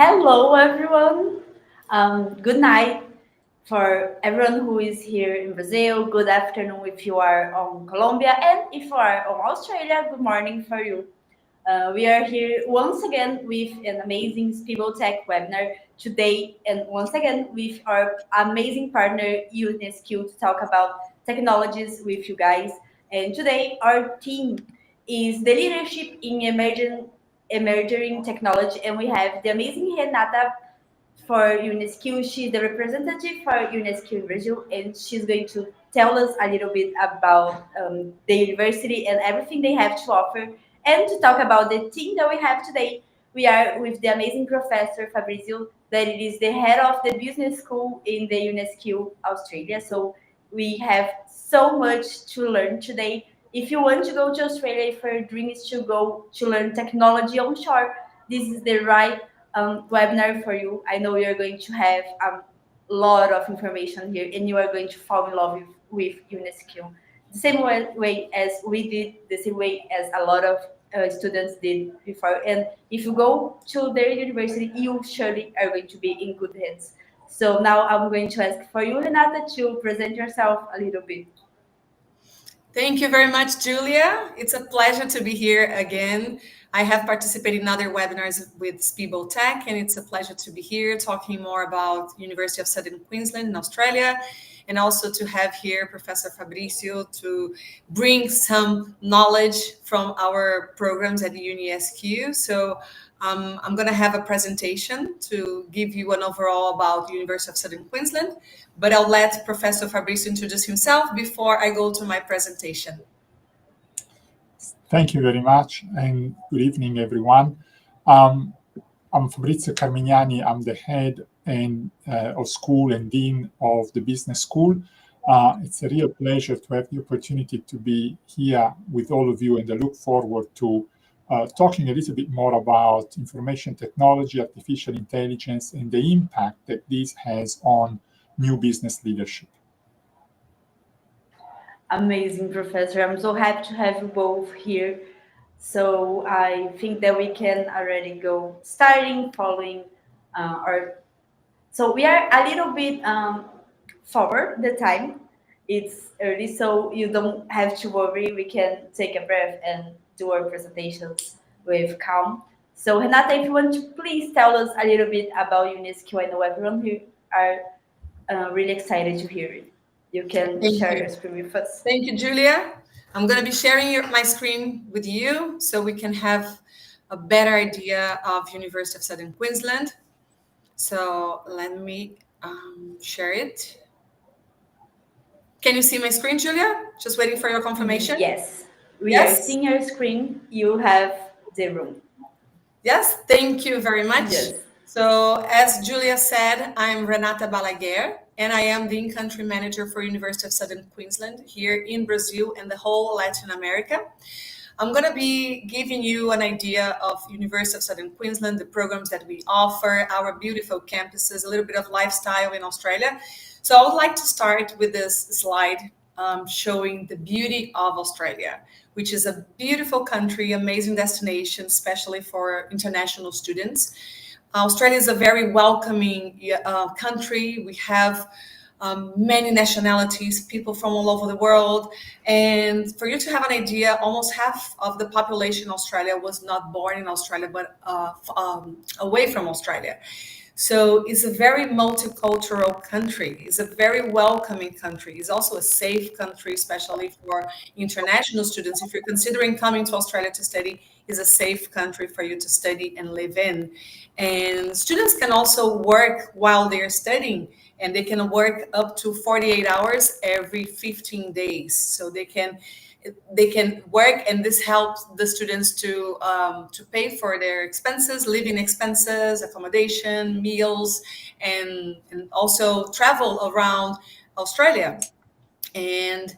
Hello, everyone. Good night for everyone who is here in Brazil. Good afternoon if you are on Colombia, and if you are on Australia, good morning for you. We are here once again with an amazing Spiegel Tech webinar today, and once again with our amazing partner UNESCO to talk about technologies with you guys. And today, our team is the leadership in emerging technology, and we have the amazing Renata for UNESCO. She's the representative for UNESCO in Brazil, and she's going to tell us a little bit about the university and everything they have to offer. And to talk about the team that we have today, we are with the amazing Professor Fabrizio, that it is the head of the business school in the UNESCO Australia. So we have so much to learn today. If you want to go to Australia, if your dream is to go to learn technology onshore, this is the right webinar for you. I know you're going to have a lot of information here and you are going to fall in love with UNESCO. The same way as we did, the same way as a lot of students did before. And if you go to their university, you surely are going to be in good hands. So now I'm going to ask for you, Renata, to present yourself a little bit. Thank you very much, Julia. It's a pleasure to be here again. I have participated in other webinars with Spiegel Tech, and it's a pleasure to be here talking more about University of Southern Queensland in Australia, and also to have here Professor Fabricio to bring some knowledge from our programs at the UniSQ. So I'm going to have a presentation to give you an overall about University of Southern Queensland, but I'll let Professor Fabricio introduce himself before I go to my presentation. Thank you very much, and good evening, everyone. I'm Fabrizio Carmignani. I'm the head of school and dean of the business school. It's a real pleasure to have the opportunity to be here with all of you, and I look forward to talking a little bit more about information technology, artificial intelligence, and the impact that this has on new business leadership. Amazing, Professor. I'm so happy to have you both here. So I think that we can already go starting, following our. So we are a little bit forward the time. It's early, so you don't have to worry. We can take a breath and do our presentations with calm. So Renata, if you want to please tell us a little bit about UNESCO. I know everyone here are really excited to hear it. You can share your screen with us. Thank you, Julia. I'm going to be sharing my screen with you so we can have a better idea of University of Southern Queensland. So let me share it. Can you see my screen, Julia? Just waiting for your confirmation. Yes, we are seeing your screen. You have the room. Yes, thank you very much. Yes. So as Julia said, I'm Renata Balaguer, and I am the in-country manager for University of Southern Queensland here in Brazil and the whole Latin America. I'm going to be giving you an idea of University of Southern Queensland, the programs that we offer, our beautiful campuses, a little bit of lifestyle in Australia. So I would like to start with this slide showing the beauty of Australia, which is a beautiful country, amazing destination, especially for international students. Australia is a very welcoming country. We have many nationalities, people from all over the world. And for you to have an idea, almost half of the population in Australia was not born in Australia, but away from Australia. So it's a very multicultural country. It's a very welcoming country. It's also a safe country, especially for international students. If you're considering coming to Australia to study, it's a safe country for you to study and live in. And students can also work while they're studying, and they can work up to 48 hours every 15 days. So they can work, and this helps the students to pay for their expenses, living expenses, accommodation, meals, and also travel around Australia. And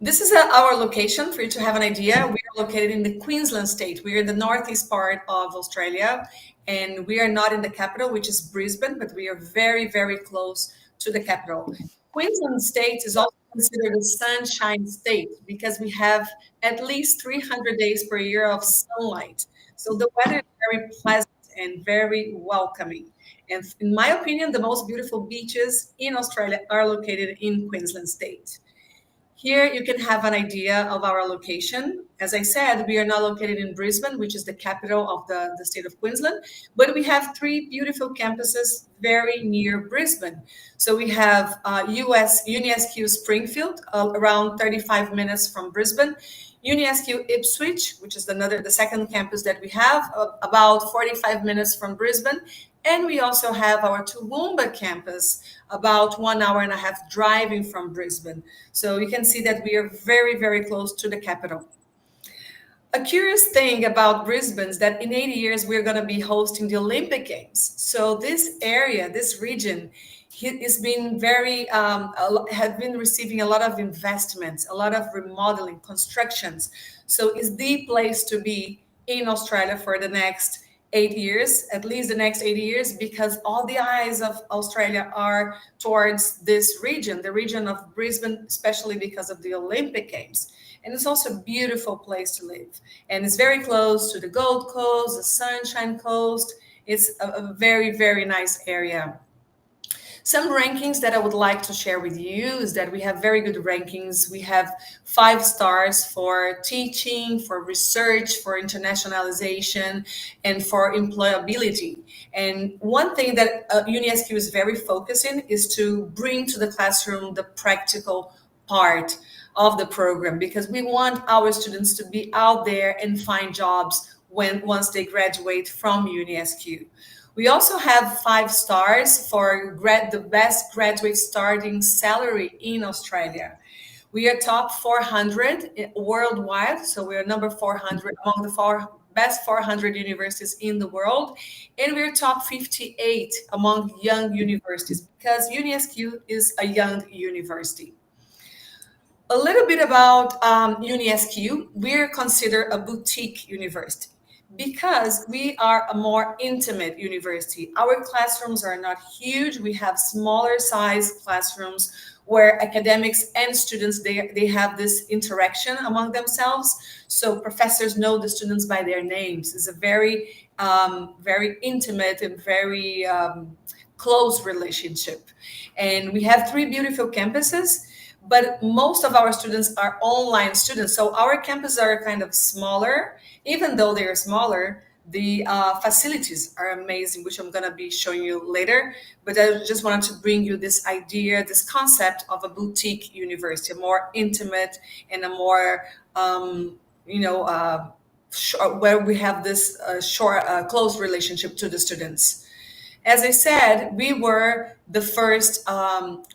this is our location for you to have an idea. We are located in the Queensland state. We are in the northeast part of Australia, and we are not in the capital, which is Brisbane, but we are very, very close to the capital. Queensland state is also considered a sunshine state because we have at least 300 days per year of sunlight. So the weather is very pleasant and very welcoming. And in my opinion, the most beautiful beaches in Australia are located in Queensland State. Here you can have an idea of our location. As I said, we are now located in Brisbane, which is the capital of the state of Queensland, but we have three beautiful campuses very near Brisbane. So we have UniSQ Springfield, around 35 minutes from Brisbane, UniSQ Ipswich, which is the second campus that we have, about 45 minutes from Brisbane, and we also have our Toowoomba campus, about 1 hour and a half driving from Brisbane. So you can see that we are very, very close to the capital. A curious thing about Brisbane is that in 80 years, we're going to be hosting the Olympic Games. So this area, this region, has been have been receiving a lot of investments, a lot of remodeling, constructions. So it's the place to be in Australia for the next 8 years, at least the next 80 years, because all the eyes of Australia are towards this region, the region of Brisbane, especially because of the Olympic Games. And it's also a beautiful place to live. And it's very close to the Gold Coast, the Sunshine Coast. It's a very, very nice area. Some rankings that I would like to share with you is that we have very good rankings. We have 5 stars for teaching, for research, for internationalization, and for employability. And one thing that UniSQ is very focused in is to bring to the classroom the practical part of the program, because we want our students to be out there and find jobs once they graduate from UniSQ. We also have 5 stars for the best graduate starting salary in Australia. We are top 400 worldwide, so we are number 400 among the best 400 universities in the world, and we're top 58 among young universities, because UniSQ is a young university. A little bit about UniSQ. We're considered a boutique university because we are a more intimate university. Our classrooms are not huge. We have smaller size classrooms where academics and students, they have this interaction among themselves. So professors know the students by their names. It's a very, very intimate and very close relationship. And we have 3 beautiful campuses, but most of our students are online students. So our campuses are kind of smaller. Even though they are smaller, the facilities are amazing, which I'm going to be showing you later. But I just wanted to bring you this idea, this concept of a boutique university, a more intimate and a more, where we have this close relationship to the students. As I said, we were the first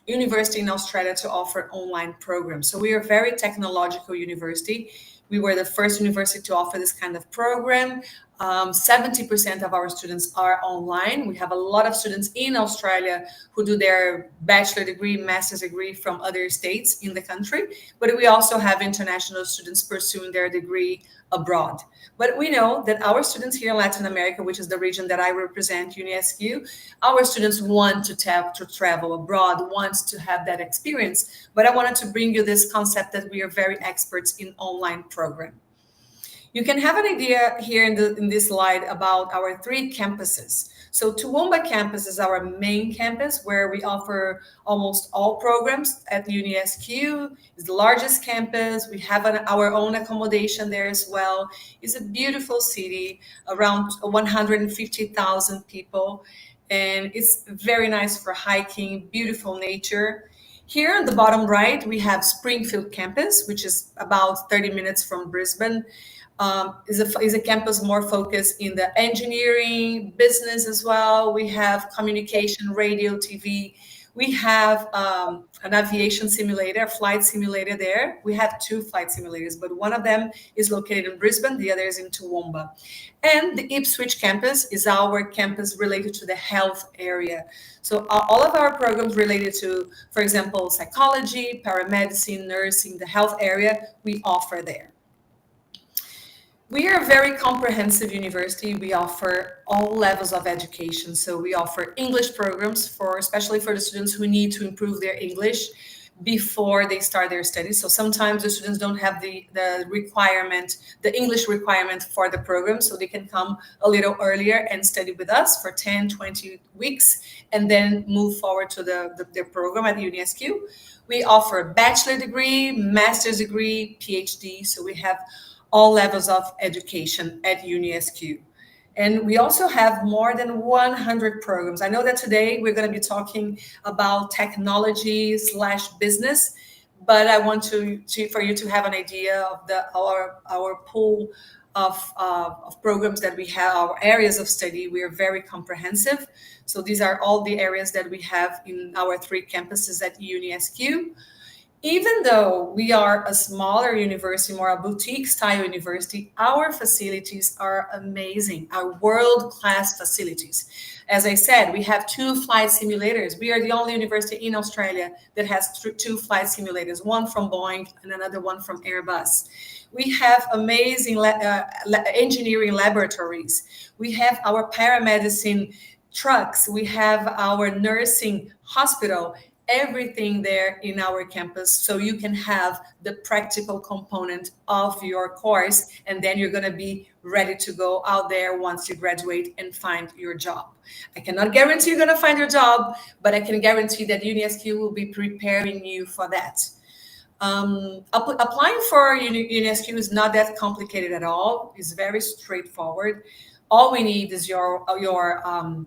university in Australia to offer online programs. So we are a very technological university. We were the first university to offer this kind of program. 70% of our students are online. We have a lot of students in Australia who do their bachelor degree, master's degree from other states in the country, but we also have international students pursuing their degree abroad. But we know that our students here in Latin America, which is the region that I represent, UniSQ, our students want to travel abroad, want to have that experience. But I wanted to bring you this concept that we are very experts in online program. You can have an idea here in this slide about our 3 campuses. So Toowoomba campus is our main campus where we offer almost all programs at UniSQ. It's the largest campus. We have our own accommodation there as well. It's a beautiful city, around 150,000 people. And it's very nice for hiking, beautiful nature. Here on the bottom right, we have Springfield campus, which is about 30 minutes from Brisbane. Is a campus more focused in the engineering, business as well. We have communication, radio, TV. We have an aviation simulator, a flight simulator there. We have 2 flight simulators, but one of them is located in Brisbane, the other is in Toowoomba. And the Ipswich campus is our campus related to the health area. So all of our programs related to, for example, psychology, paramedicine, nursing, the health area, we offer there. We are a very comprehensive university. We offer all levels of education. So we offer English programs especially for the students who need to improve their English. before they start their studies. So sometimes the students don't have the requirement, the English requirement for the program, so they can come a little earlier and study with us for 10, 20 weeks, and then move forward to the program at UniSQ. We offer bachelor degree, master's degree, PhD, so we have all levels of education at UniSQ. And we also have more than 100 programs. I know that today we're going to be talking about technology/business, but I want for you to have an idea of our pool of programs that we have, our areas of study. We are very comprehensive. So these are all the areas that we have in our 3 campuses at UniSQ. Even though we are a smaller university, more a boutique style university, our facilities are amazing, our world-class facilities. As I said, we have 2 flight simulators. We are the only university in Australia that has 2 flight simulators, one from Boeing and another one from Airbus. We have amazing engineering laboratories. We have our paramedicine trucks. We have our nursing hospital, everything there in our campus, so you can have the practical component of your course, and then you're going to be ready to go out there once you graduate and find your job. I cannot guarantee you're going to find your job, but I can guarantee that UniSQ will be preparing you for that. Applying for UniSQ is not that complicated at all. It's very straightforward. All we need is your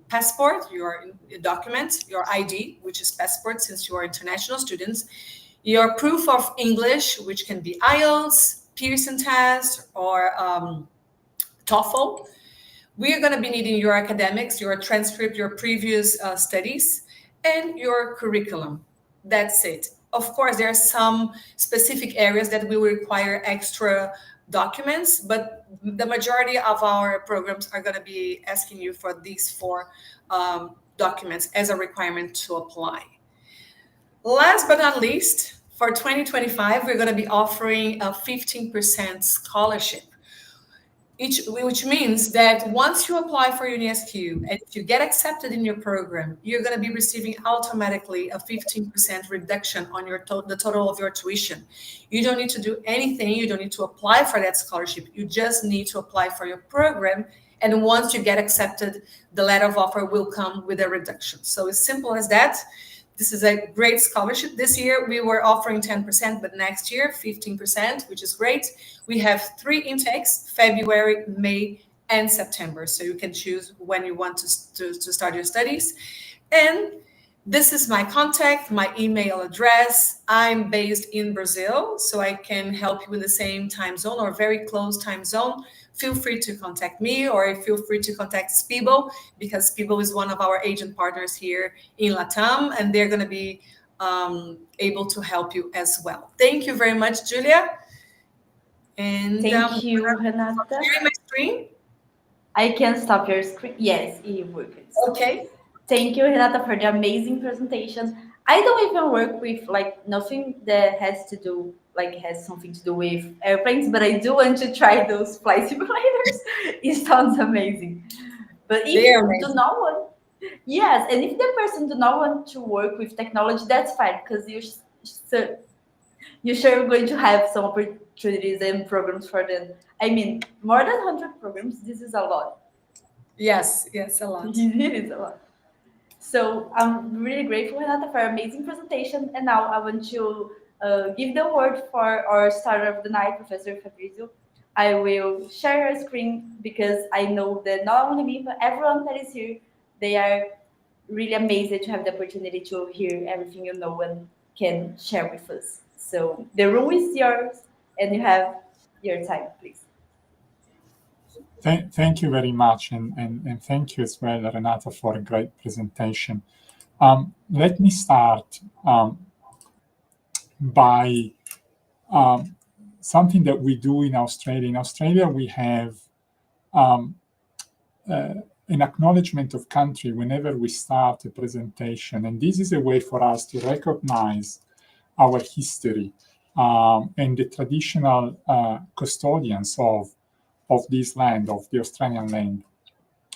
passport, your document, your ID, which is passport since you are international students, your proof of English, which can be IELTS, Pearson test, or TOEFL. We are going to be needing your academics, your transcript, your previous studies, and your curriculum. That's it. Of course, there are some specific areas that will require extra documents, but the majority of our programs are going to be asking you for these 4 documents as a requirement to apply. Last but not least, for 2025, we're going to be offering a 15% scholarship, which means that once you apply for UniSQ and if you get accepted in your program, you're going to be receiving automatically a 15% reduction on the total of your tuition. You don't need to do anything. You don't need to apply for that scholarship. You just need to apply for your program. And once you get accepted, the letter of offer will come with a reduction. So it's simple as that. This is a great scholarship. This year we were offering 10%, but next year 15%, which is great. We have 3 intakes, February, May, and September. So you can choose when you want to start your studies. And this is my contact, my email address. I'm based in Brazil, so I can help you in the same time zone or very close time zone. Feel free to contact me, or feel free to contact Spibo, because Spibo is one of our agent partners here in LATAM, and they're going to be able to help you as well. Thank you very much, Julia. And thank you, Renata. Sharing my screen. I can stop your screen. Yes, it works. Okay. Thank you, Renata, for the amazing presentation. I don't even work with nothing that has something to do with airplanes, but I do want to try those flight simulators. It sounds amazing. But if you do not want, yes, and if the person do not want to work with technology, that's fine, because you're sure going to have some opportunities and programs for them. I mean, more than 100 programs, this is a lot. Yes, a lot. It is a lot. So I'm really grateful, Renata, for an amazing presentation. And now I want to give the word for our starter of the night, Professor Fabrizio. I will share your screen because I know that not only me, but everyone that is here, they are really amazed to have the opportunity to hear everything you know and can share with us. So the room is yours and you have your time, please. Thank you very much, and thank you as well, Renata, for a great presentation. Let me start by something that we do in Australia. In Australia, we have an acknowledgement of country whenever we start a presentation, and this is a way for us to recognize our history and the traditional custodians of this land, of the Australian land.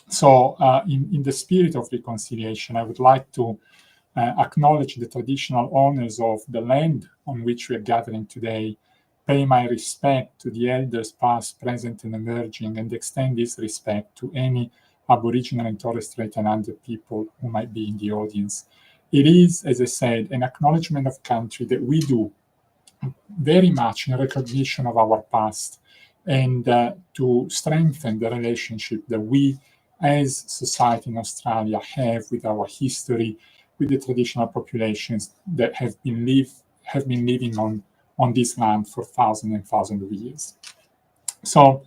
So in the spirit of reconciliation, I would like to acknowledge the traditional owners of the land on which we are gathering today, pay my respect to the elders past, present, and emerging, and extend this respect to any Aboriginal and Torres Strait Islander people who might be in the audience. It is, as I said, an acknowledgement of country that we do very much in recognition of our past, and to strengthen the relationship that we as society in Australia have with our history, with the traditional populations that have been living on this land for thousands and thousands of years. So,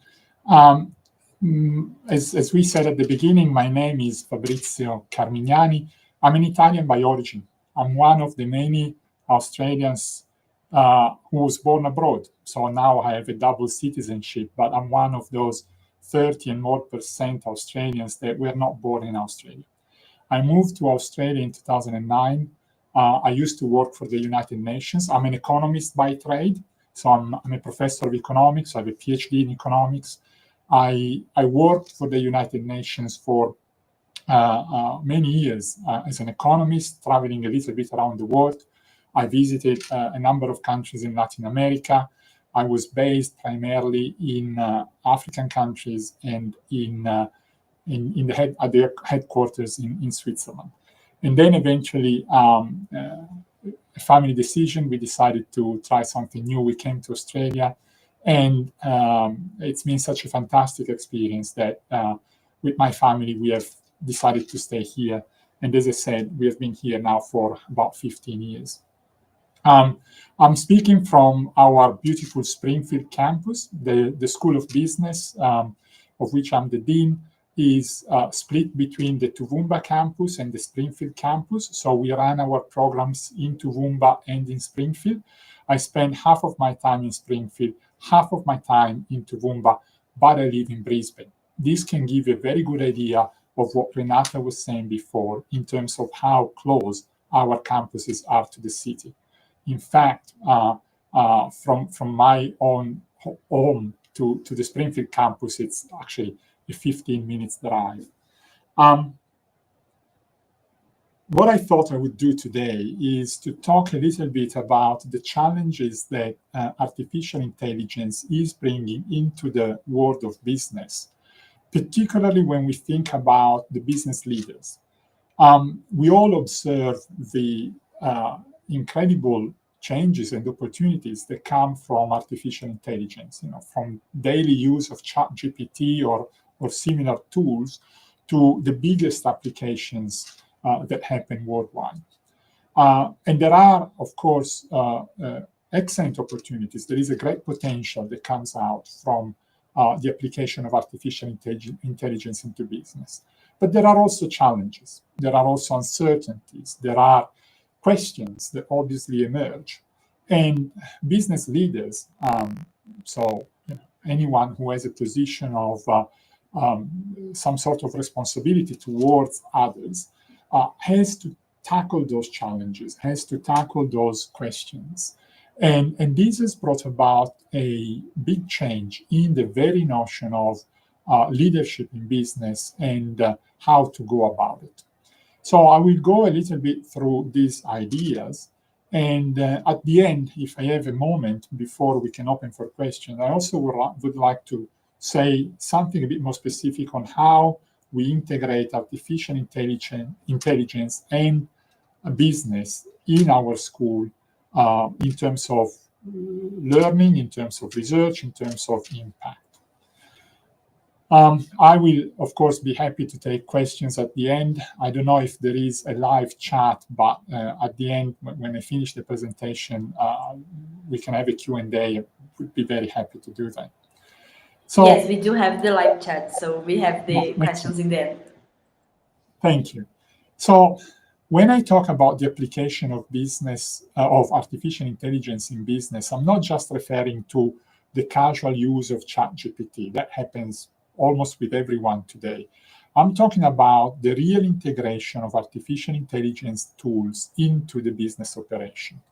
as we said at the beginning, my name is Fabrizio Carmignani. I'm an Italian by origin. I'm one of the many Australians who was born abroad. So now I have a double citizenship, but I'm one of those 30 and more % Australians that were not born in Australia. I moved to Australia in 2009. I used to work for the United Nations. I'm an economist by trade. So I'm a professor of economics. I have a PhD in economics. I worked for the United Nations for many years as an economist, traveling a little bit around the world. I visited a number of countries in Latin America. I was based primarily in African countries and at the headquarters in Switzerland. And then eventually, a family decision, we decided to try something new. We came to Australia, and it's been such a fantastic experience that with my family, we have decided to stay here. And as I said, we have been here now for about 15 years. I'm speaking from our beautiful Springfield campus. The School of Business, of which I'm the dean, is split between the Toowoomba campus and the Springfield campus. So we run our programs in Toowoomba and in Springfield. I spend half of my time in Springfield, half of my time in Toowoomba, but I live in Brisbane. This can give a very good idea of what Renata was saying before in terms of how close our campuses are to the city. In fact, from my own home to the Springfield campus, it's actually a 15-minute drive. What I thought I would do today is to talk a little bit about the challenges that artificial intelligence is bringing into the world of business, particularly when we think about the business leaders. We all observe the incredible changes and opportunities that come from artificial intelligence, from daily use of ChatGPT or similar tools to the biggest applications that happen worldwide. And there are, of course, excellent opportunities. There is a great potential that comes out from the application of artificial intelligence into business. But there are also challenges. There are also uncertainties. There are questions that obviously emerge. And business leaders, so anyone who has a position of some sort of responsibility towards others, has to tackle those challenges, has to tackle those questions. And this has brought about a big change in the very notion of leadership in business and how to go about it. So I will go a little bit through these ideas. And at the end, if I have a moment before we can open for questions, I also would like to say something a bit more specific on how we integrate artificial intelligence and business in our school in terms of learning, in terms of research, in terms of impact. I will, of course, be happy to take questions at the end. I don't know if there is a live chat, but at the end, when I finish the presentation, we can have a Q&A. I would be very happy to do that. So, yes, we do have the live chat, so we have the questions in the end. Thank you. So, when I talk about the application of business, of artificial intelligence in business, I'm not just referring to the casual use of ChatGPT. That happens almost with everyone today. I'm talking about the real integration of artificial intelligence tools into the business operation.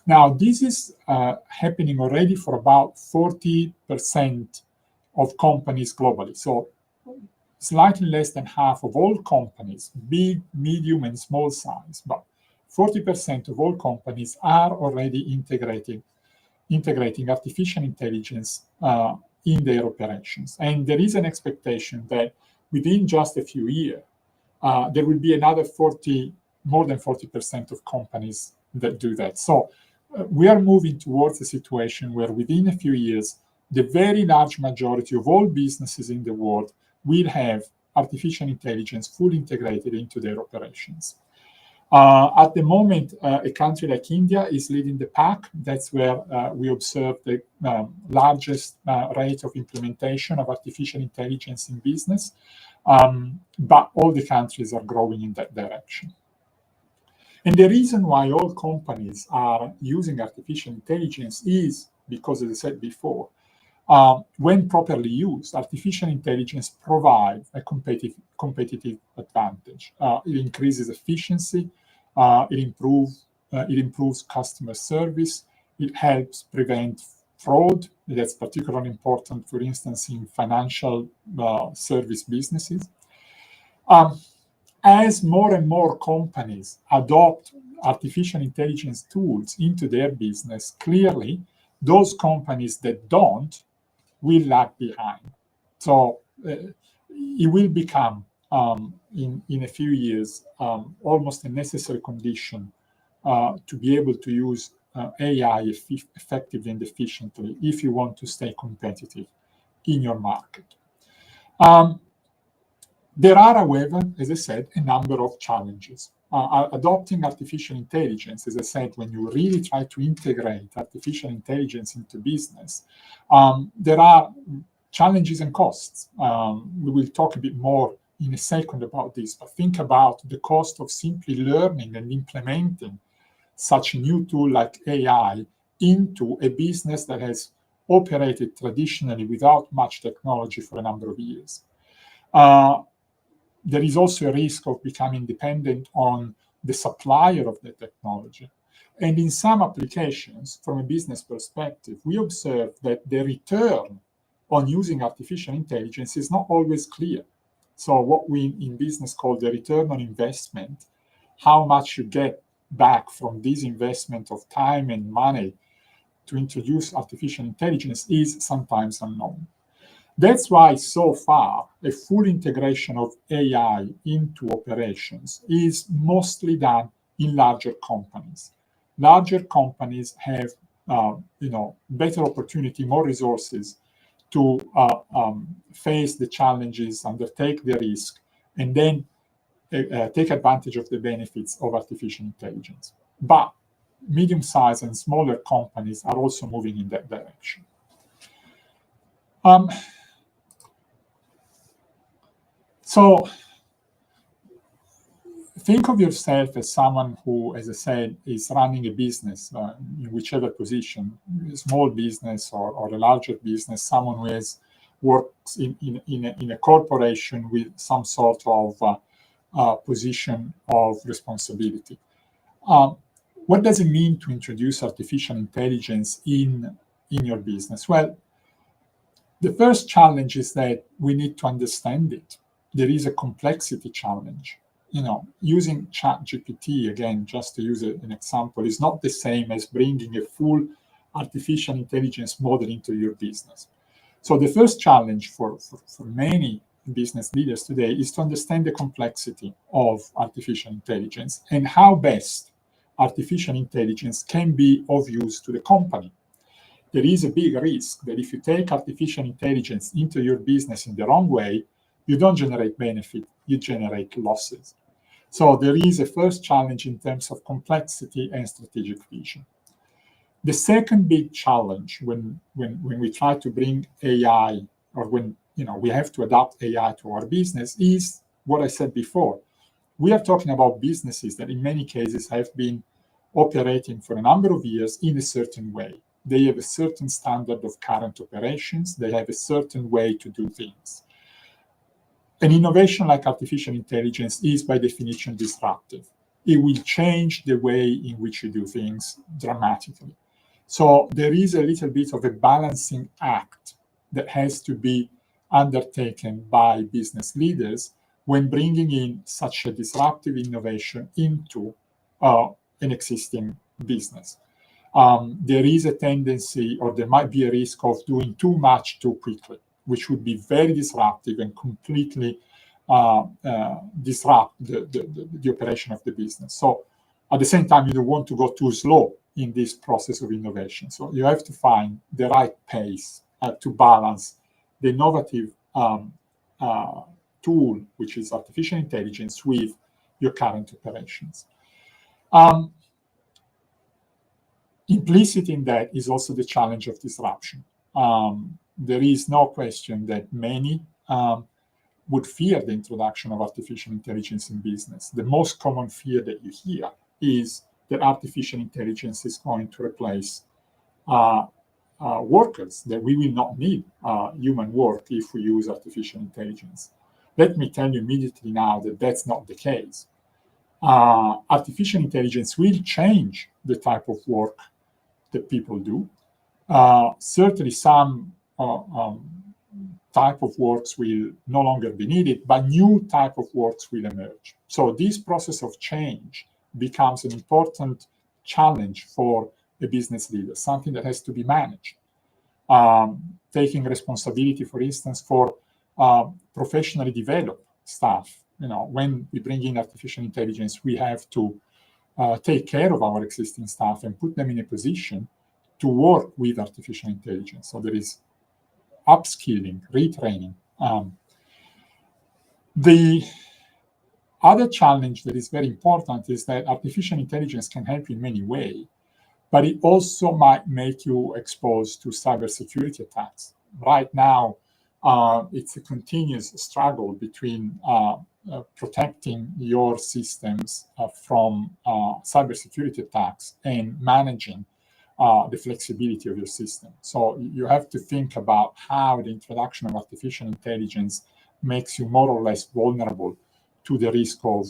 Now, this is happening already for about 40% of companies globally. So slightly less than half of all companies, big, medium, and small size, but 40% of all companies are already integrating artificial intelligence in their operations. And there is an expectation that within just a few years, there will be another more than 40% of companies that do that. So we are moving towards a situation where within a few years, the very large majority of all businesses in the world will have artificial intelligence fully integrated into their operations. At the moment, a country like India is leading the pack. That's where we observe the largest rate of implementation of artificial intelligence in business. But all the countries are growing in that direction. And the reason why all companies are using artificial intelligence is because, as I said before, when properly used, artificial intelligence provides a competitive advantage. It increases efficiency, it improves customer service, it helps prevent fraud. That's particularly important, for instance, in financial service businesses. As more and more companies adopt artificial intelligence tools into their business, clearly, those companies that don't will lag behind. So it will become, in a few years, almost a necessary condition to be able to use AI effectively and efficiently if you want to stay competitive in your market. There are, however, as I said, a number of challenges. Adopting artificial intelligence, as I said, when you really try to integrate artificial intelligence into business, there are challenges and costs. We will talk a bit more in a second about this, but think about the cost of simply learning and implementing such a new tool like AI into a business that has operated traditionally without much technology for a number of years. There is also a risk of becoming dependent on the supplier of the technology. And in some applications, from a business perspective, we observe that the return on using artificial intelligence is not always clear. So what we in business call the return on investment, how much you get back from this investment of time and money to introduce artificial intelligence, is sometimes unknown. That's why so far a full integration of AI into operations is mostly done in larger companies. Larger companies have better opportunity, more resources to face the challenges, undertake the risk, and then take advantage of the benefits of artificial intelligence. But medium-sized and smaller companies are also moving in that direction. So think of yourself as someone who, as I said, is running a business in whichever position, a small business or a larger business, someone who works in a corporation with some sort of position of responsibility. What does it mean to introduce artificial intelligence in your business? Well, the first challenge is that we need to understand it. There is a complexity challenge. Using ChatGPT, again, just to use an example, is not the same as bringing a full artificial intelligence model into your business. So the first challenge for many business leaders today is to understand the complexity of artificial intelligence and how best artificial intelligence can be of use to the company. There is a big risk that if you take artificial intelligence into your business in the wrong way, you don't generate benefit, you generate losses. So there is a first challenge in terms of complexity and strategic vision. The second big challenge when we try to bring AI, or when we have to adapt AI to our business, is what I said before. We are talking about businesses that in many cases have been operating for a number of years in a certain way. They have a certain standard of current operations, they have a certain way to do things. An innovation like artificial intelligence is by definition disruptive. It will change the way in which you do things dramatically. So there is a little bit of a balancing act that has to be undertaken by business leaders when bringing in such a disruptive innovation into an existing business. There is a tendency, or there might be a risk of doing too much too quickly, which would be very disruptive and completely disrupt the operation of the business. So at the same time, you don't want to go too slow in this process of innovation. So you have to find the right pace to balance the innovative tool, which is artificial intelligence, with your current operations. Implicit in that is also the challenge of disruption. There is no question that many would fear the introduction of artificial intelligence in business. The most common fear that you hear is that artificial intelligence is going to replace workers, that we will not need human work if we use artificial intelligence. Let me tell you immediately now that that's not the case. Artificial intelligence will change the type of work that people do. Certainly some type of works will no longer be needed, but new type of works will emerge. So this process of change becomes an important challenge for a business leader, something that has to be managed. Taking responsibility, for instance, for professionally developed staff. When we bring in artificial intelligence, we have to take care of our existing staff and put them in a position to work with artificial intelligence. So there is upskilling, retraining. The other challenge that is very important is that artificial intelligence can help in many ways, but it also might make you exposed to cybersecurity attacks. Right now, it's a continuous struggle between protecting your systems from cybersecurity attacks and managing the flexibility of your system. So you have to think about how the introduction of artificial intelligence makes you more or less vulnerable to the risk of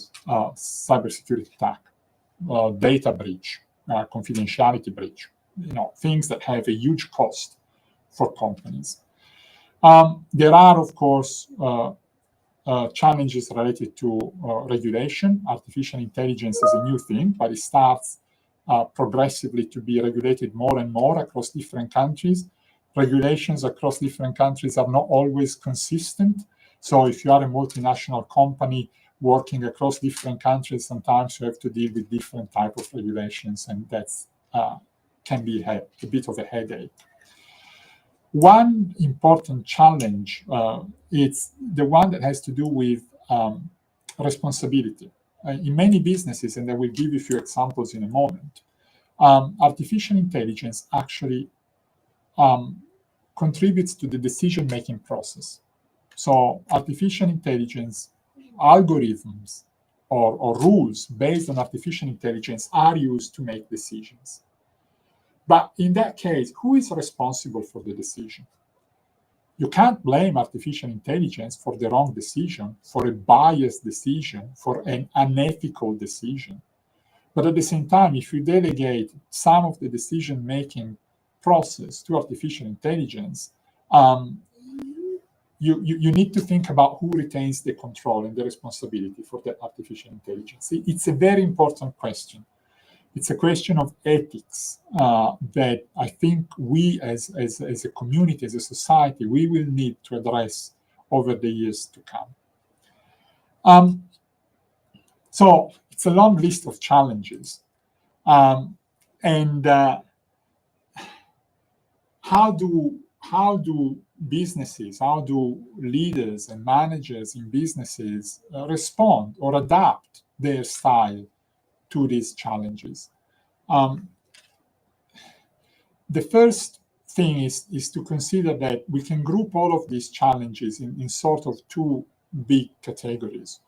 cybersecurity attack, data breach, confidentiality breach, things that have a huge cost for companies. There are, of course, challenges related to regulation. Artificial intelligence is a new thing, but it starts progressively to be regulated more and more across different countries. Regulations across different countries are not always consistent. So if you are a multinational company working across different countries, sometimes you have to deal with different type of regulations, and that's can be a bit of a headache. One important challenge is the one that has to do with responsibility. In many businesses, and I will give you a few examples in a moment, artificial intelligence actually contributes to the decision-making process. So artificial intelligence algorithms or rules based on artificial intelligence are used to make decisions. But in that case, who is responsible for the decision? You can't blame artificial intelligence for the wrong decision, for a biased decision, for an unethical decision. But at the same time, if you delegate some of the decision-making process to artificial intelligence, you need to think about who retains the control and the responsibility for the artificial intelligence. It's a very important question. It's a question of ethics that I think we as a community, as a society, we will need to address over the years to come. So it's a long list of challenges. And how do businesses, how do leaders and managers in businesses respond or adapt their style to these challenges? The first thing is to consider that we can group all of these challenges in sort of two big categories.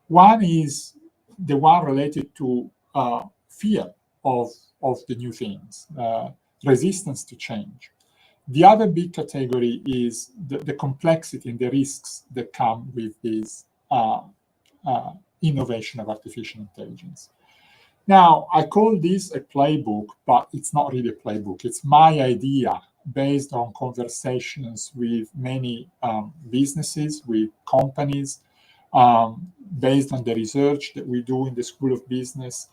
One is the one related to fear of the new things, resistance to change. The other big category is the complexity and the risks that come with this innovation of artificial intelligence. Now, I call this a playbook, but it's not really a playbook. It's my idea based on conversations with many businesses, with companies, based on the research that we do in the School of Business.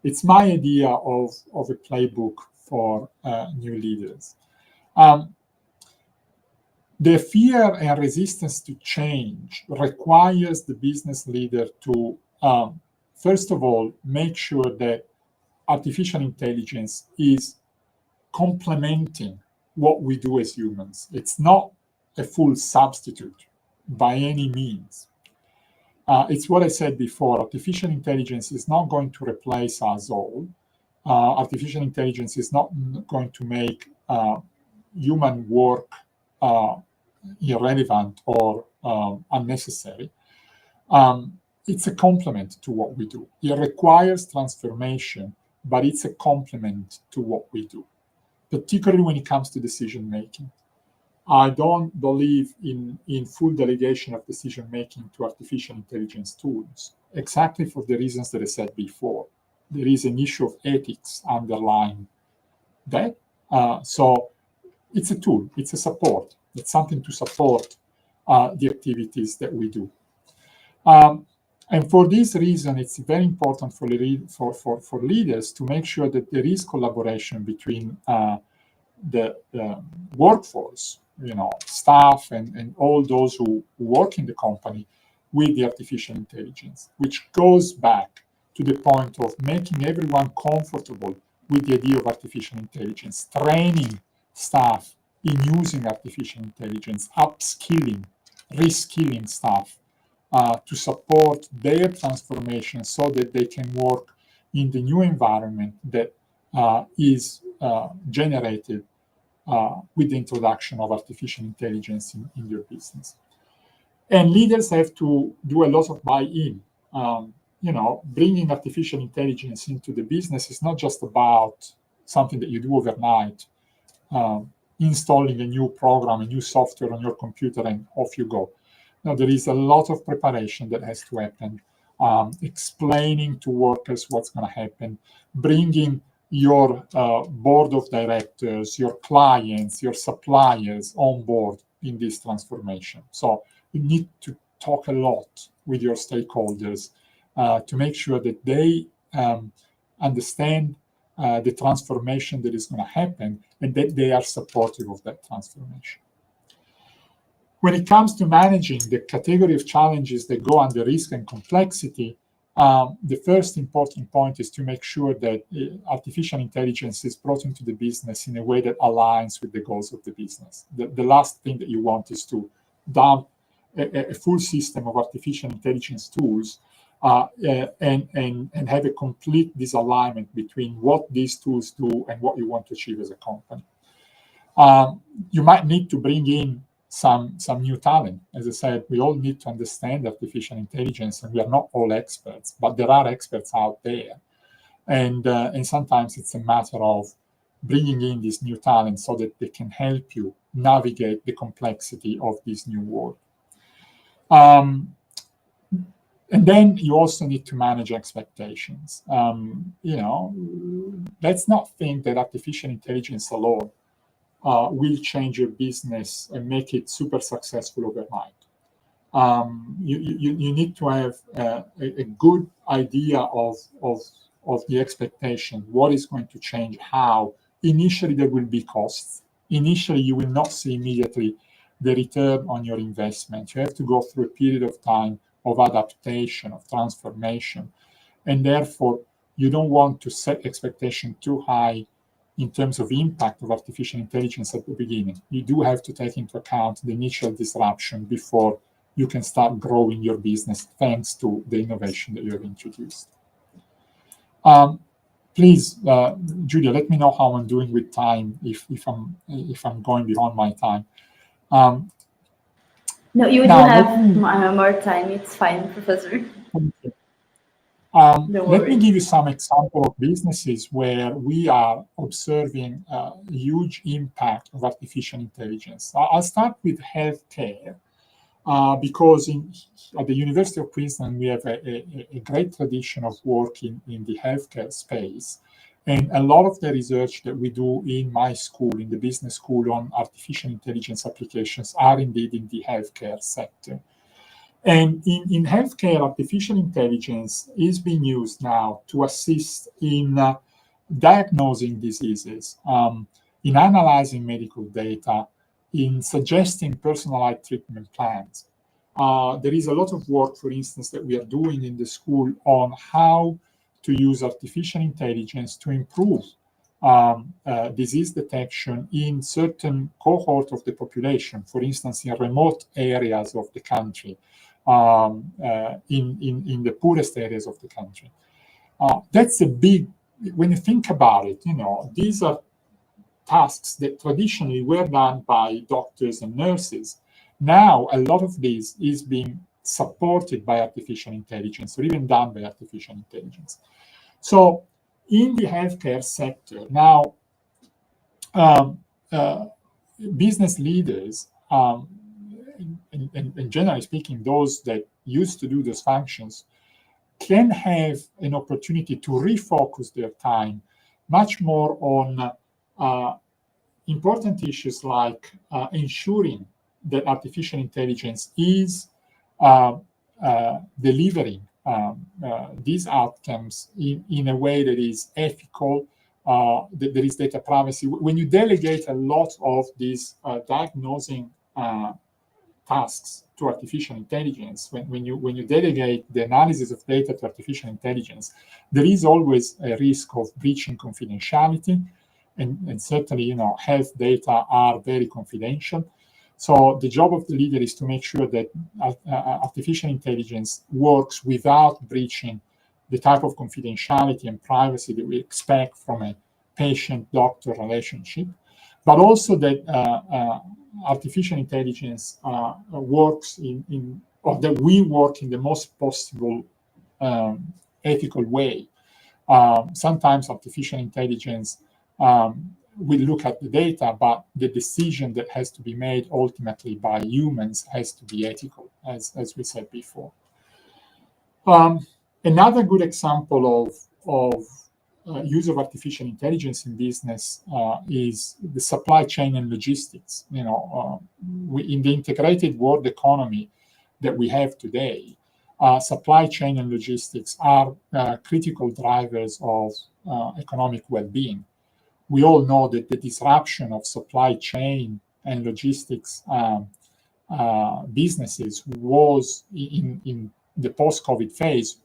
it's my idea of a playbook for new leaders. The fear and resistance to change requires the business leader to, first of all, make sure that artificial intelligence is complementing what we do as humans. It's not a full substitute by any means. It's what I said before. Artificial intelligence is not going to replace us all. Artificial intelligence is not going to make human work irrelevant or unnecessary. It's a complement to what we do. It requires transformation, but it's a complement to what we do, particularly when it comes to decision making. I don't believe in full delegation of decision making to artificial intelligence tools, exactly for the reasons that I said before. There is an issue of ethics underlying that. So it's a tool, it's a support, it's something to support the activities that we do. And for this reason, it's very important for leaders to make sure that there is collaboration between the workforce, staff and all those who work in the company with the artificial intelligence, which goes back to the point of making everyone comfortable with the idea of artificial intelligence, training staff in using artificial intelligence, upskilling, reskilling staff to support their transformation so that they can work in the new environment that is generated with the introduction of artificial intelligence in your business. And leaders have to do a lot of buy-in. Bringing artificial intelligence into the business is not just about something that you do overnight, installing a new program, a new software on your computer, and off you go. Now, there is a lot of preparation that has to happen, explaining to workers what's going to happen, bringing your board of directors, your clients, your suppliers on board in this transformation. So you need to talk a lot with your stakeholders to make sure that they understand the transformation that is going to happen and that they are supportive of that transformation. When it comes to managing the category of challenges that go under risk and complexity, the first important point is to make sure that artificial intelligence is brought into the business in a way that aligns with the goals of the business. The last thing that you want is to dump a full system of artificial intelligence tools and have a complete disalignment between what these tools do and what you want to achieve as a company. You might need to bring in some new talent. As I said, we all need to understand artificial intelligence, and we are not all experts, but there are experts out there. And sometimes it's a matter of bringing in this new talent so that they can help you navigate the complexity of this new world. And then you also need to manage expectations. Let's not think that artificial intelligence alone will change your business and make it super successful overnight. You need to have a good idea of the expectation, what is going to change, how. Initially, there will be costs. Initially, you will not see immediately the return on your investment. You have to go through a period of time of adaptation, of transformation. And therefore, you don't want to set expectation too high in terms of impact of artificial intelligence at the beginning. You do have to take into account the initial disruption before you can start growing your business thanks to the innovation that you have introduced. Please, Julia, let me know how I'm doing with time if I'm going beyond my time. No, you do have more time. It's fine, Professor. Let me give you some example of businesses where we are observing a huge impact of artificial intelligence. I'll start with healthcare because at the University of Queensland, we have a great tradition of working in the healthcare space. And a lot of the research that we do in my school, in the business school on artificial intelligence applications are indeed in the healthcare sector. And in healthcare, artificial intelligence is being used now to assist in diagnosing diseases, in analyzing medical data, in suggesting personalized treatment plans. There is a lot of work, for instance, that we are doing in the school on how to use artificial intelligence to improve disease detection in certain cohort of the population, for instance, in remote areas of the country, in the poorest areas of the country. That's a big, when you think about it, these are tasks that traditionally were done by doctors and nurses. Now, a lot of this is being supported by artificial intelligence, or even done by artificial intelligence. So, in the healthcare sector, now, business leaders, and generally speaking, those that used to do those functions, can have an opportunity to refocus their time much more on important issues like ensuring that artificial intelligence is delivering these outcomes in a way that is ethical, that there is data privacy. When you delegate a lot of these diagnosing tasks to artificial intelligence, when you delegate the analysis of data to artificial intelligence, there is always a risk of breaching confidentiality, and certainly, health data are very confidential. So the job of the leader is to make sure that artificial intelligence works without breaching the type of confidentiality and privacy that we expect from a patient-doctor relationship, but also that artificial intelligence works or that we work in the most possible ethical way. Sometimes artificial intelligence we look at the data, but the decision that has to be made ultimately by humans has to be ethical, as we said before. Another good example of use of artificial intelligence in business is the supply chain and logistics. In the integrated world economy that we have today, supply chain and logistics are critical drivers of economic well-being. We all know that the disruption of supply chain and logistics businesses was in the post-COVID phase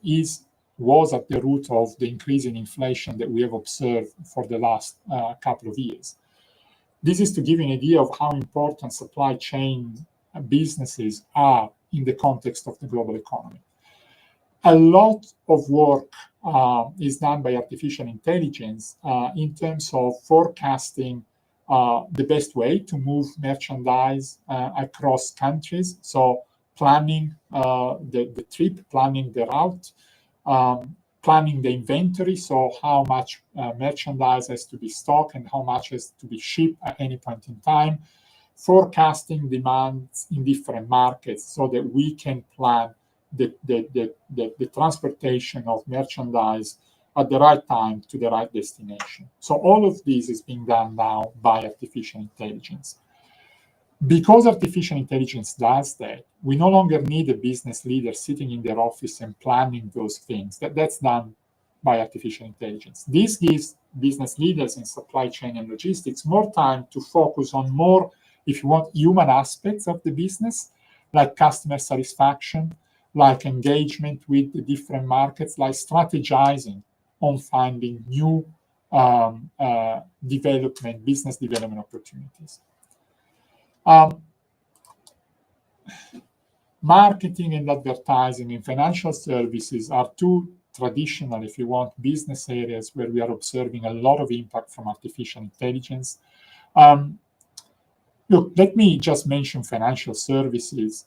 was at the root of the increase in inflation that we have observed for the last couple of years. This is to give you an idea of how important supply chain businesses are in the context of the global economy. A lot of work is done by artificial intelligence in terms of forecasting the best way to move merchandise across countries. So planning the trip, planning the route, planning the inventory, so how much merchandise has to be stocked and how much has to be shipped at any point in time, forecasting demands in different markets so that we can plan the transportation of merchandise at the right time to the right destination. So all of this is being done now by artificial intelligence. Because artificial intelligence does that, we no longer need a business leader sitting in their office and planning those things. That's done by artificial intelligence. This gives business leaders in supply chain and logistics more time to focus on more, if you want, human aspects of the business, like customer satisfaction, like engagement with the different markets, like strategizing on finding new business development opportunities. Marketing and advertising and financial services are two traditional, if you want, business areas where we are observing a lot of impact from artificial intelligence. Look, let me just mention financial services.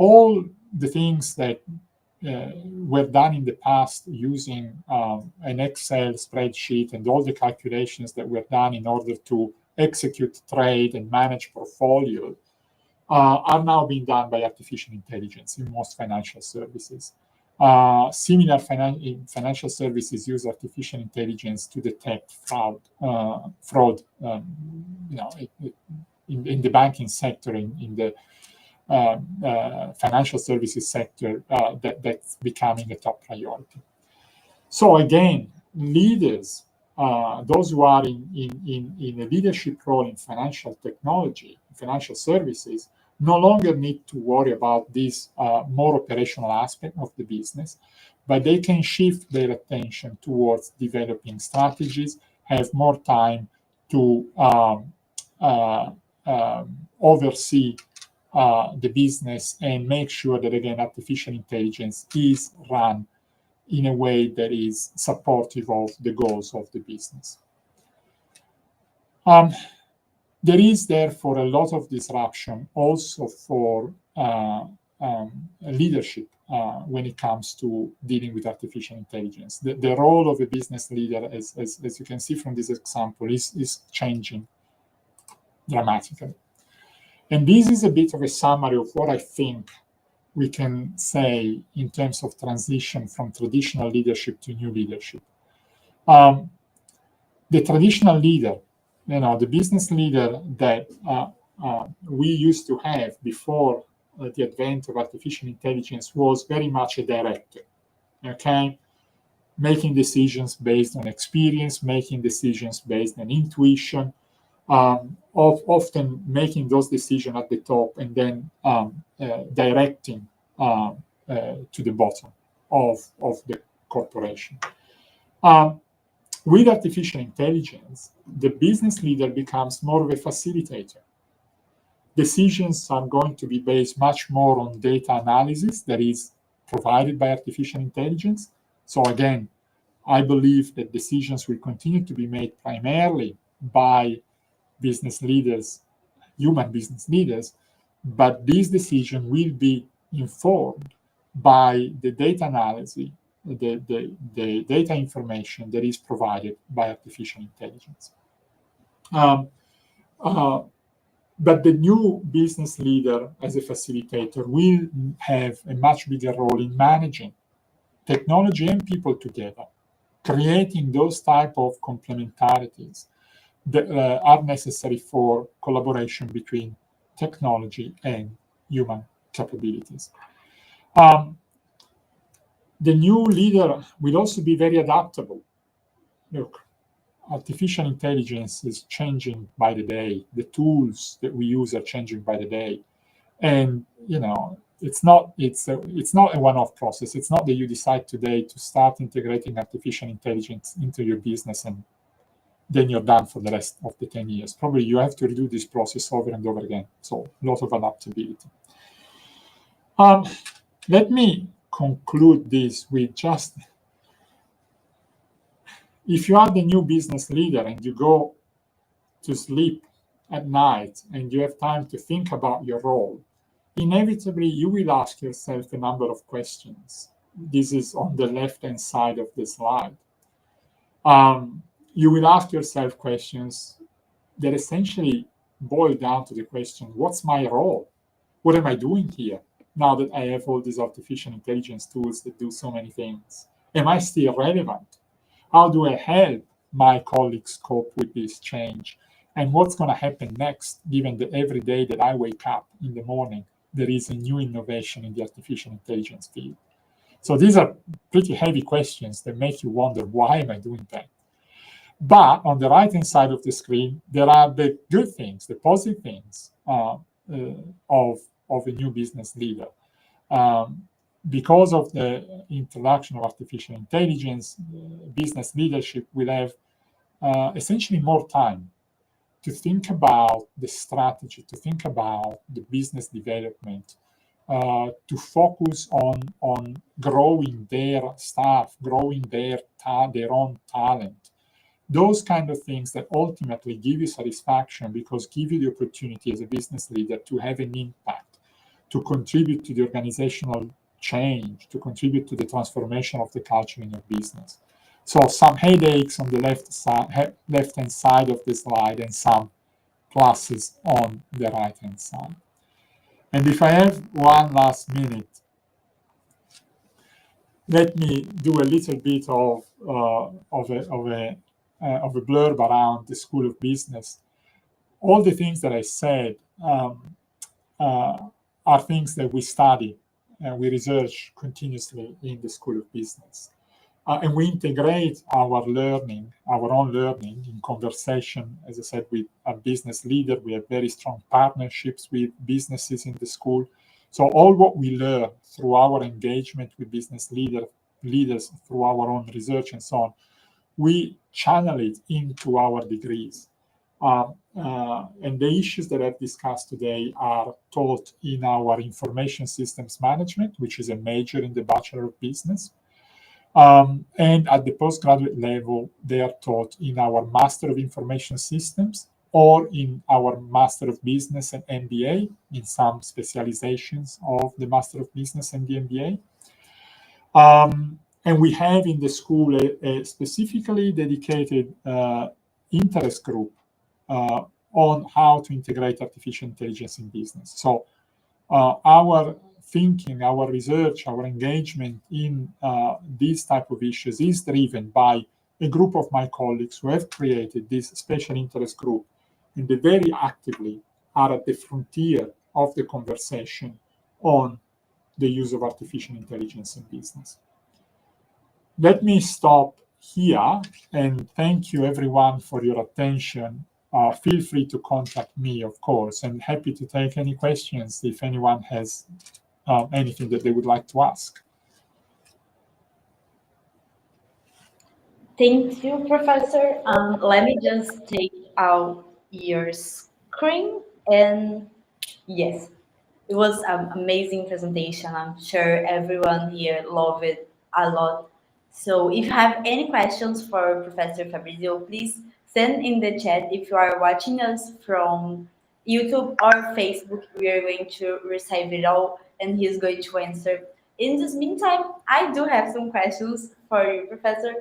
All the things that were done in the past using an Excel spreadsheet and all the calculations that were done in order to execute trade and manage portfolio are now being done by artificial intelligence in most financial services. Similar financial services use artificial intelligence to detect fraud. In the banking sector, in the financial services sector that's becoming a top priority. So again, leaders, those who are in a leadership role in financial technology, financial services, no longer need to worry about this more operational aspect of the business, but they can shift their attention towards developing strategies, have more time to oversee the business and make sure that, again, artificial intelligence is run in a way that is supportive of the goals of the business. There is therefore a lot of disruption also for leadership when it comes to dealing with artificial intelligence. The role of a business leader, as you can see from this example, is changing dramatically. And this is a bit of a summary of what I think we can say in terms of transition from traditional leadership to new leadership. The traditional leader, the business leader that we used to have before the advent of artificial intelligence was very much a director, okay? Making decisions based on experience, making decisions based on intuition, often making those decisions at the top and then directing to the bottom of the corporation. With artificial intelligence, the business leader becomes more of a facilitator. Decisions are going to be based much more on data analysis that is provided by artificial intelligence. So again, I believe that decisions will continue to be made primarily by business leaders, human business leaders, but this decision will be informed by the data analysis, the data information that is provided by artificial intelligence. But the new business leader as a facilitator will have a much bigger role in managing technology and people together, creating those type of complementarities that are necessary for collaboration between technology and human capabilities. The new leader will also be very adaptable. Look, artificial intelligence is changing by the day. The tools that we use are changing by the day. And, it's not a one-off process. It's not that you decide today to start integrating artificial intelligence into your business and then you're done for the rest of the 10 years. Probably you have to redo this process over and over again. So a lot of adaptability. Let me conclude this with just, if you are the new business leader and you go to sleep at night and you have time to think about your role, inevitably you will ask yourself a number of questions. This is on the left-hand side of the slide. You will ask yourself questions that essentially boil down to the question, what's my role? What am I doing here now that I have all these artificial intelligence tools that do so many things? Am I still relevant? How do I help my colleagues cope with this change? And what's going to happen next, given that every day that I wake up in the morning, there is a new innovation in the artificial intelligence field? So these are pretty heavy questions that make you wonder, why am I doing that? But on the right-hand side of the screen, there are the good things, the positive things of a new business leader. Because of the introduction of artificial intelligence, business leadership will have essentially more time to think about the strategy, to think about the business development, to focus on growing their staff, growing their own talent. Those kind of things that ultimately give you satisfaction because give you the opportunity as a business leader to have an impact, to contribute to the organizational change, to contribute to the transformation of the culture in your business. So some headaches on the left-hand side of the slide and some pluses on the right-hand side. And if I have one last minute, let me do a little bit of a blurb around the School of Business. All the things that I said are are things that we study and we research continuously in the School of Business. And we integrate our learning, our own learning, in conversation, as I said, with a business leader. We have very strong partnerships with businesses in the school. So all what we learn through our engagement with business leaders, through our own research and so on, we channel it into our degrees. And the issues that I've discussed today are taught in our Information Systems Management, which is a major in the Bachelor of Business. And at the postgraduate level, they are taught in our Master of Information Systems or in our Master of Business and MBA, in some specializations of the Master of Business and the MBA. And we have in the school a specifically dedicated interest group on how to integrate artificial intelligence in business. So our thinking, our research, our engagement in these type of issues is driven by a group of my colleagues who have created this special interest group, and they very actively are at the frontier of the conversation on the use of artificial intelligence in business. Let me stop here and thank you everyone for your attention. Feel free to contact me, of course, and happy to take any questions if anyone has anything that they would like to ask. Thank you, Professor. Let me just take out your screen. And yes, it was an amazing presentation. I'm sure everyone here loved it a lot. So if you have any questions for Professor Fabrizio, please send in the chat. If you are watching us from YouTube or Facebook, we are going to receive it all and he's going to answer. In this meantime, I do have some questions for you, Professor.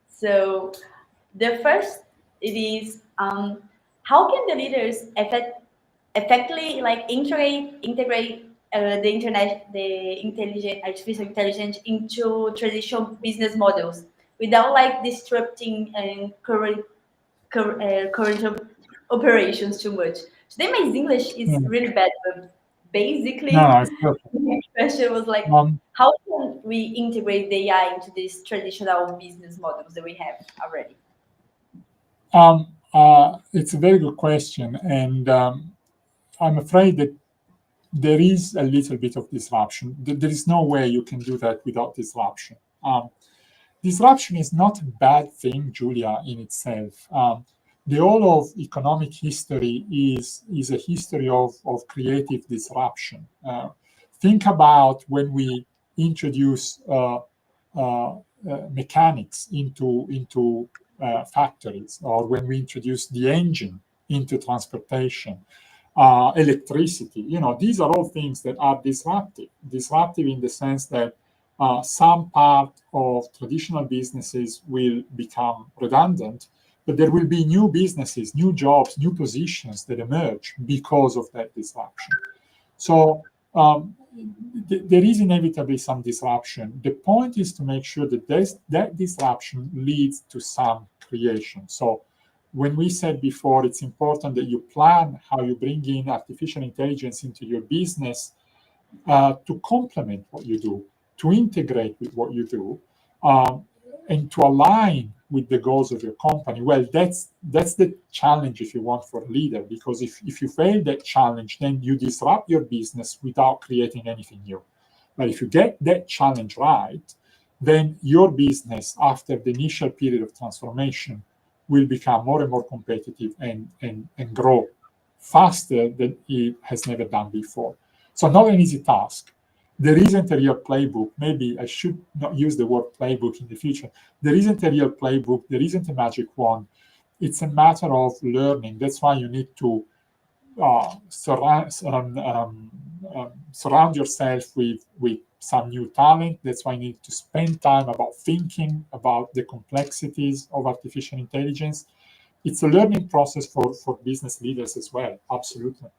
So the first it is how can the leaders effectively like integrate the artificial intelligence into traditional business models without like disrupting current operations too much. Today my English is really bad, but basically No, it's perfect. the question was like, how can we integrate the AI into these traditional business models that we have already? It's a very good question, and I'm afraid that there is a little bit of disruption. There is no way you can do that without disruption. Disruption is not a bad thing, Julia, in itself. The whole of economic history is a history of creative disruption. Think about when we introduce mechanics into factories, or when we introduce the engine into transportation, electricity. You know, these are all things that are disruptive in the sense that some part of traditional businesses will become redundant, but there will be new businesses, new jobs, new positions that emerge because of that disruption. So there is inevitably some disruption. The point is to make sure that that disruption leads to some creation. So when we said before, it's important that you plan how you bring in artificial intelligence into your business to complement what you do, to integrate with what you do, and to align with the goals of your company. Well, that's the challenge, if you want, for a leader, because if you fail that challenge, then you disrupt your business without creating anything new. But if you get that challenge right, then your business, after the initial period of transformation, will become more and more competitive and grow faster than it has never done before. So not an easy task. There isn't a real playbook. Maybe I should not use the word playbook in the future. There isn't a real playbook. There isn't a magic wand. It's a matter of learning. That's why you need to surround yourself with some new talent. That's why you need to spend time about thinking about the complexities of artificial intelligence. It's a learning process for business leaders as well. Absolutely.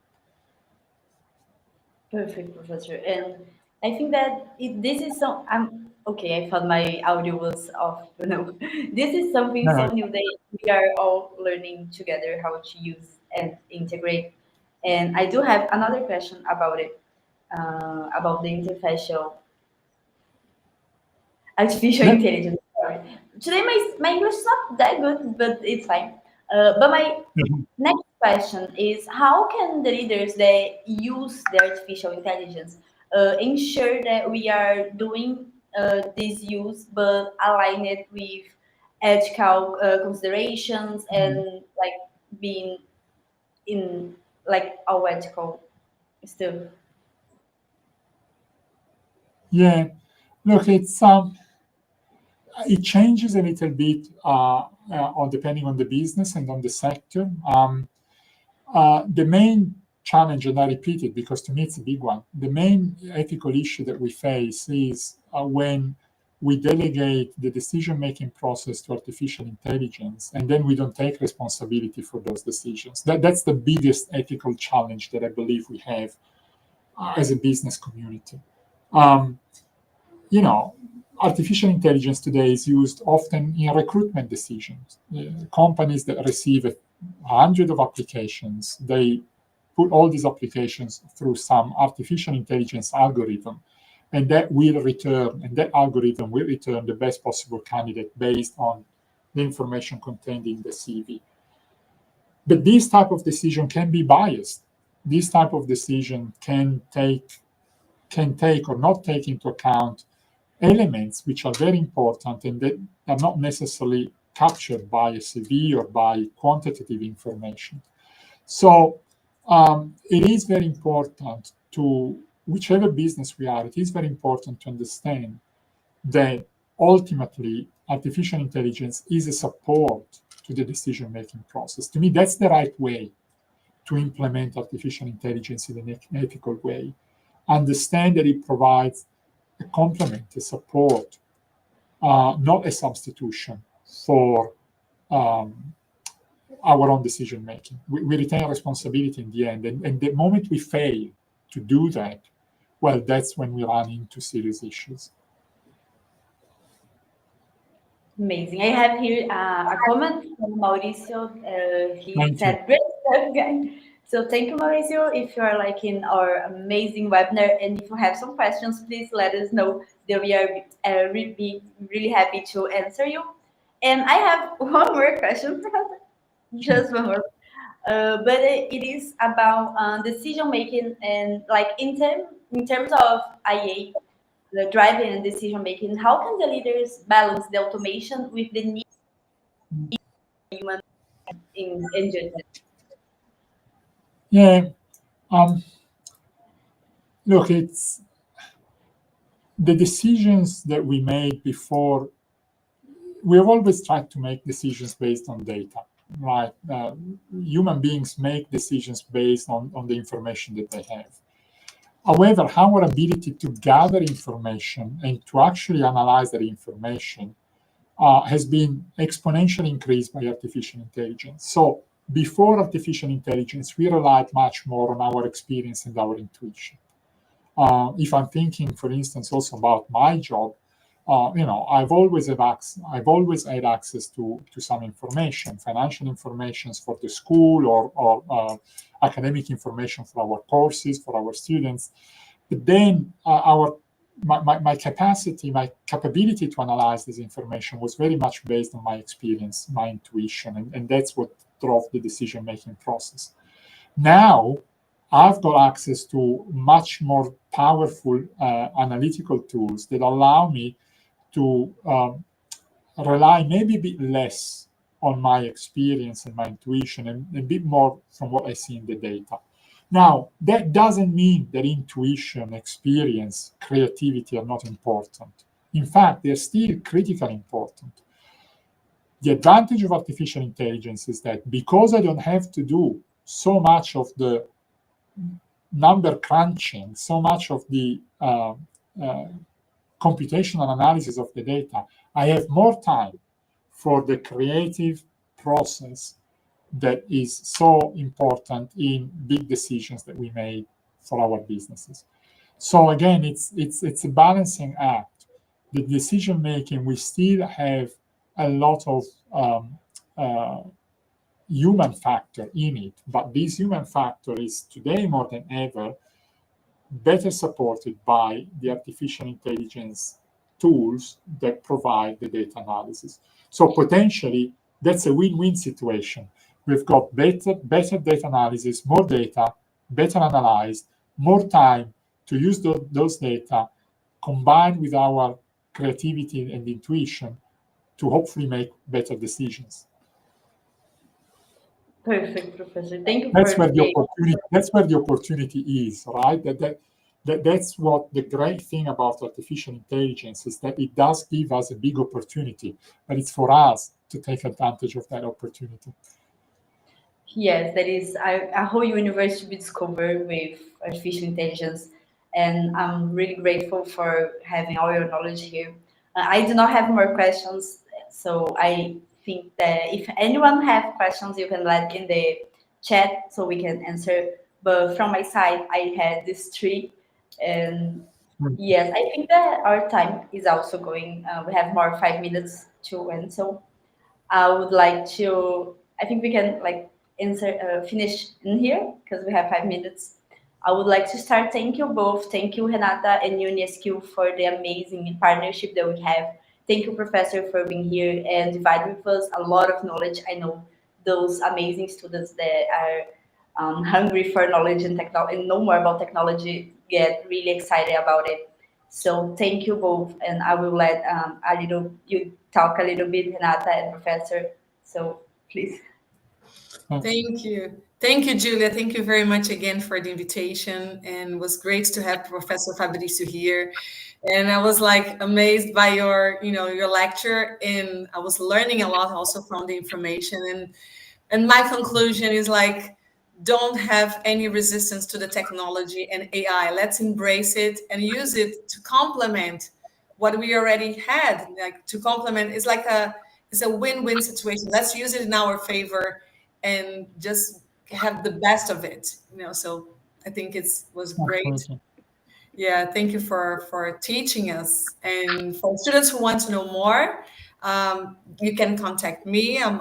Perfect, Professor. And I think that this is okay. I thought my audio was off. No, this is something so new that we are all learning together how to use and integrate. And I do have another question about it. about the artificial Yeah. intelligence. Sorry. Today my English is not that good, but it's fine. But my Mhm. next question is how can the leaders that use the artificial intelligence ensure that we are doing this use but align it with ethical considerations and like being in like our ethical stuff? Yeah. Look, it changes a little bit on depending on the business and on the sector. The main challenge, and I repeat it because to me it's a big one, the main ethical issue that we face is when we delegate the decision-making process to artificial intelligence and then we don't take responsibility for those decisions. That's the biggest ethical challenge that I believe we have as a business community. Um, you know, artificial intelligence today is used often in recruitment decisions. Companies that receive 100 of applications, they put all these applications through some artificial intelligence algorithm, and that algorithm will return the best possible candidate based on the information contained in the CV. But this type of decision can be biased. This type of decision can take or not take into account elements which are very important and that are not necessarily captured by a CV or by quantitative information. So it is very important to, whichever business we are, it is very important to understand that ultimately artificial intelligence is a support to the decision making process. To me, that's the right way to implement artificial intelligence in an ethical way. Understand that it provides a complement, a support, not a substitution for our own decision making. We retain responsibility in the end. And the moment we fail to do that, well, that's when we run into serious issues. Amazing. I have here a comment from Mauricio. He Thank you. said, "Great stuff, guys." So thank you, Mauricio. If you are like in our amazing webinar and if you have some questions, please let us know. That we are be really happy to answer you. And I have one more question, just one more. But it is about decision making and like in terms of IA, the driving and decision making. How can the leaders balance the automation with the need of human in judgment? Yeah. Look, it's the decisions that we made before. We have always tried to make decisions based on data, right? Human beings make decisions based on the information that they have. However, our ability to gather information and to actually analyze that information has been exponentially increased by artificial intelligence. So before artificial intelligence, we relied much more on our experience and our intuition. If I'm thinking, for instance, also about my job, I've always had access to some information, financial information for the school or academic information for our courses, for our students. But then my capability to analyze this information was very much based on my experience, my intuition, and that's what drove the decision-making process. Now, I've got access to much more powerful analytical tools that allow me to rely maybe a bit less on my experience and my intuition and a bit more from what I see in the data. Now, that doesn't mean that intuition, experience, creativity are not important. In fact, they're still critically important. The advantage of artificial intelligence is that because I don't have to do so much of the number crunching, so much of the computational analysis of the data, I have more time for the creative process that is so important in big decisions that we made for our businesses. So again, it's a balancing act. The decision making, we still have a lot of human factor in it, but this human factor is today more than ever better supported by the artificial intelligence tools that provide the data analysis. So potentially, that's a win-win situation. We've got better data analysis, more data, better analyzed, more time to use those data, combined with our creativity and intuition to hopefully make better decisions. Perfect, Professor. Thank you That's for where the the opportunity. That's where the opportunity is, right? That's what the great thing about artificial intelligence is, that it does give us a big opportunity, but it's for us to take advantage of that opportunity. Yes, that is a whole universe to be discovered with artificial intelligence, and I'm really grateful for having all your knowledge here. I do not have more questions, so I think that if anyone have questions, you can let in the chat so we can answer. But from my side, I had these three, and yes, I think that our time is also going. We have more 5 minutes to end, so I would like to. I think we can like finish in here because we have 5 minutes. I would like to start. Thank you both. Thank you, Renata and UNESCO, for the amazing partnership that we have. Thank you, Professor, for being here and dividing with us a lot of knowledge. I know those amazing students that are hungry for knowledge and technology and know more about technology get really excited about it. So thank you both, and I will let you talk a little bit, Renata and Professor. So please. Thank you, Julia. Thank you very much again for the invitation, and it was great to have Professor Fabrício here. And I was like amazed by your lecture, and I was learning a lot also from the information. And my conclusion is like, don't have any resistance to the technology and AI. Let's embrace it and use it to complement what we already had. Like to complement, it's a win-win situation. Let's use it in our favor and just have the best of it. So I think it was great. Absolutely. Yeah, thank you for teaching us. And for students who want to know more, you can contact me. I'm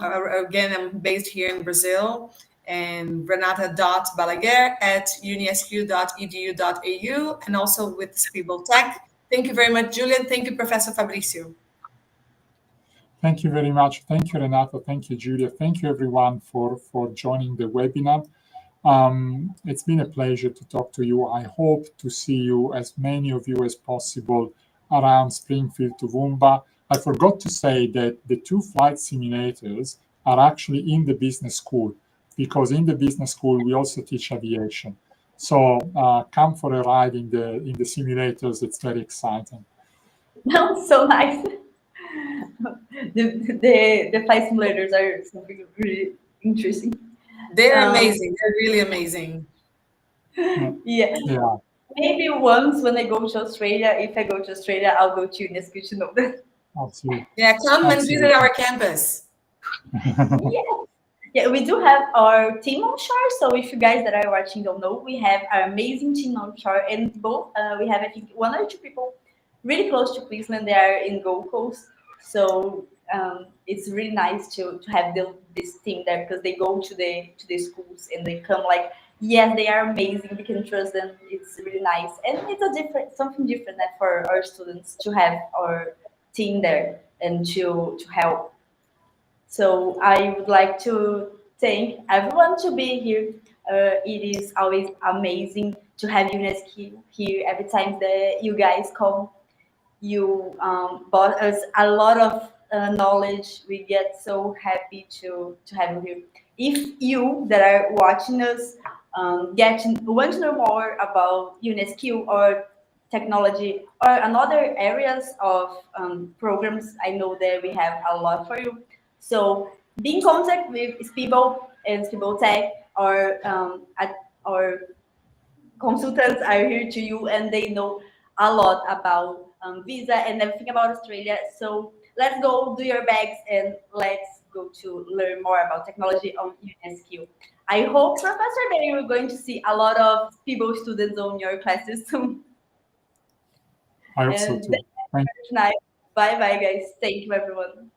based here in Brazil, and renata.balaguer@unesq.edu.au, and also with Spiegel Tech. Thank you very much, Julian. Thank you, Professor Fabrício. Thank you very much. Thank you, Renata. Thank you, Julia. Thank you, everyone, for joining the webinar. It's been a pleasure to talk to you. I hope to see you, as many of you as possible, around Springfield to Toowoomba. I forgot to say that the 2 flight simulators are actually in the business school, because in the business school we also teach aviation. So come for a ride in the simulators. It's very exciting. No, so nice. The flight simulators are something really interesting. They're amazing. They're really amazing. Yeah. Yeah. Maybe once when I go to Australia, if I go to Australia, I'll go to UNESCO to know that. Absolutely. Yeah, come and visit our campus. Yeah, we do have our team on shore. So if you guys that are watching don't know, we have our amazing team on shore, and both we have I think 1 or 2 people really close to Queensland. They are in Gold Coast, so it's really nice to have this team there, because they go to the schools and they come like, yes, they are amazing. We can trust them. It's really nice, and it's something different that for our students to have our team there and to help. So I would like to thank everyone to be here. It is always amazing to have UNESCO here. Every time that you guys come, you brought us a lot of knowledge. We get so happy to have you here. If you that are watching us want to know more about UNESCO or technology or another areas of programs, I know that we have a lot for you. So be in contact with Spiegel and Spiegel Tech, or our consultants are here to you, and they know a lot about visa and everything about Australia. So let's go do your bags and let's go to learn more about technology on UNESCO. I hope, Professor, that you're going to see a lot of Spiegel students on your classes soon. I hope so too. Tonight. Bye bye, guys. Thank you, everyone.